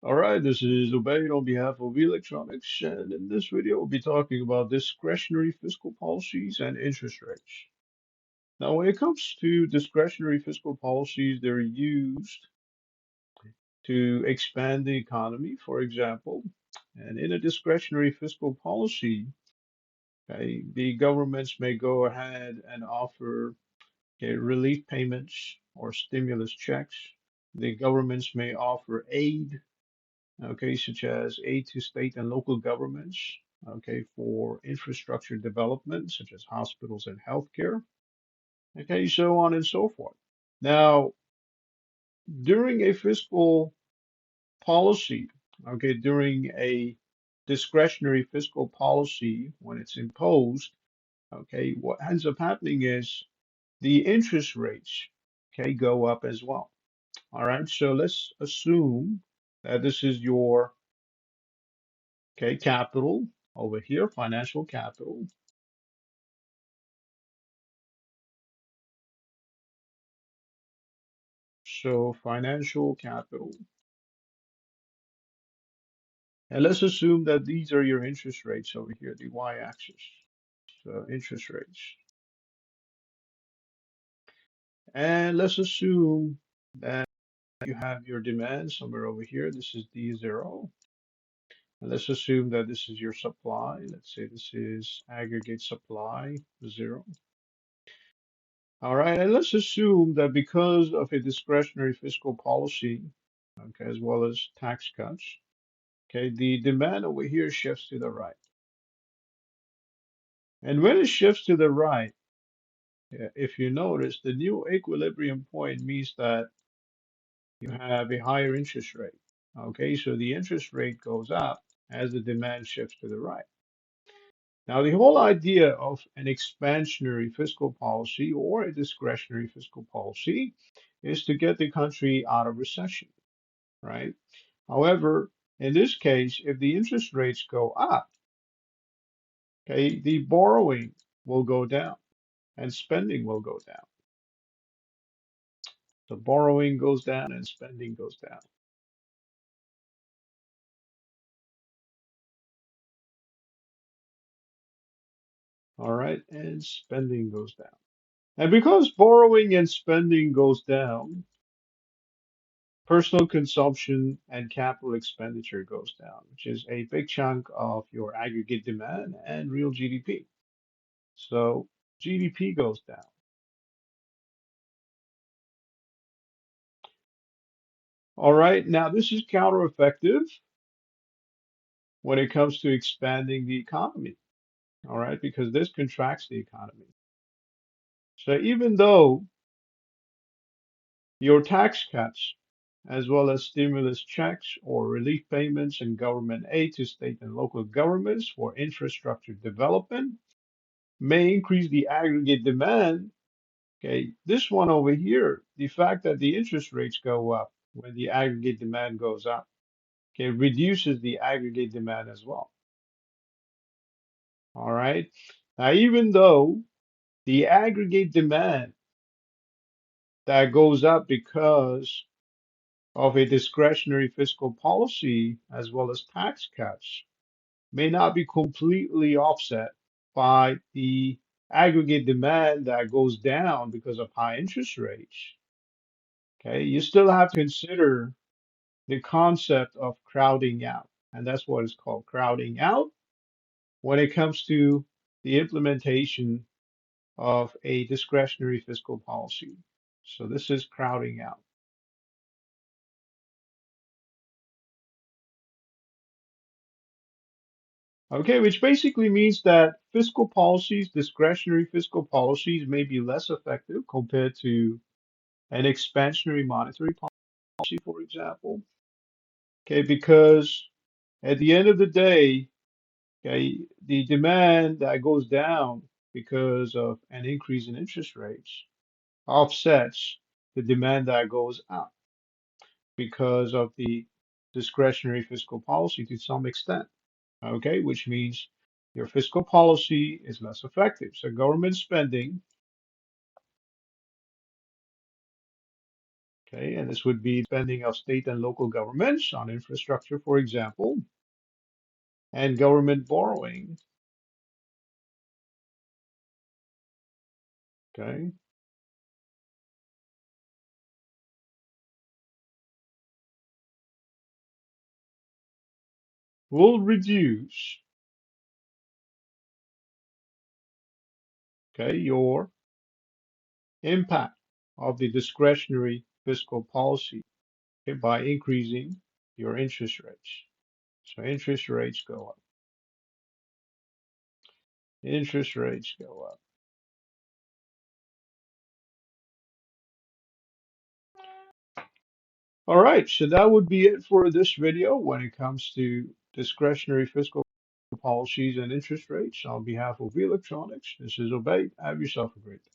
All right, this is Ubaid on behalf of Electronics, and in this video, we'll be talking about discretionary fiscal policies and interest rates. Now, when it comes to discretionary fiscal policies, they're used to expand the economy, for example. And in a discretionary fiscal policy, okay, the governments may go ahead and offer relief payments or stimulus checks. The governments may offer aid, okay, such as aid to state and local governments, okay, for infrastructure development, such as hospitals and healthcare, okay, so on and so forth. Now, during a fiscal policy, okay, during a discretionary fiscal policy, when it's imposed, okay, what ends up happening is the interest rates, okay, go up as well. All right, so let's assume that this is your okay, capital over here, financial capital. So financial capital. And let's assume that these are your interest rates over here, the y-axis. So interest rates. And let's assume that you have your demand somewhere over here. This is D0. And let's assume that this is your supply. Let's say this is aggregate supply, 0. All right, and let's assume that because of a discretionary fiscal policy, okay, as well as tax cuts, okay, the demand over here shifts to the right. And when it shifts to the right, if you notice, the new equilibrium point means that you have a higher interest rate. Okay, so the interest rate goes up as the demand shifts to the right. Now, the whole idea of an expansionary fiscal policy or a discretionary fiscal policy is to get the country out of recession, right? However, in this case, if the interest rates go up, okay, the borrowing will go down and spending will go down. So borrowing goes down and spending goes down. All right, and spending goes down. And because borrowing and spending goes down, personal consumption and capital expenditure goes down, which is a big chunk of your aggregate demand and real GDP. So GDP goes down. All right, now this is counter-effective when it comes to expanding the economy. All right, because this contracts the economy. So even though your tax cuts, as well as stimulus checks or relief payments and government aid to state and local governments for infrastructure development, may increase the aggregate demand. Okay, this one over here, the fact that the interest rates go up when the aggregate demand goes up, okay, reduces the aggregate demand as well. All right. Now, even though the aggregate demand that goes up because of a discretionary fiscal policy as well as tax cuts may not be completely offset by the aggregate demand that goes down because of high interest rates. Okay, you still have to consider the concept of crowding out, and that's what is called crowding out when it comes to the implementation of a discretionary fiscal policy. So this is crowding out. Okay, which basically means that fiscal policies, discretionary fiscal policies, may be less effective compared to an expansionary monetary policy, for example. Okay, because at the end of the day, okay, the demand that goes down because of an increase in interest rates offsets the demand that goes up because of the discretionary fiscal policy to some extent. Okay, which means your fiscal policy is less effective. So government spending, Okay, and this would be spending of state and local governments on infrastructure, for example, and government borrowing. Okay, will reduce, okay, your impact of the discretionary fiscal policy, okay, by increasing your interest rates. So interest rates go up. Interest rates go up. All right, so that would be it for this video when it comes to discretionary fiscal policies and interest rates. On behalf of Electronics, this is Obey. Have yourself a great day.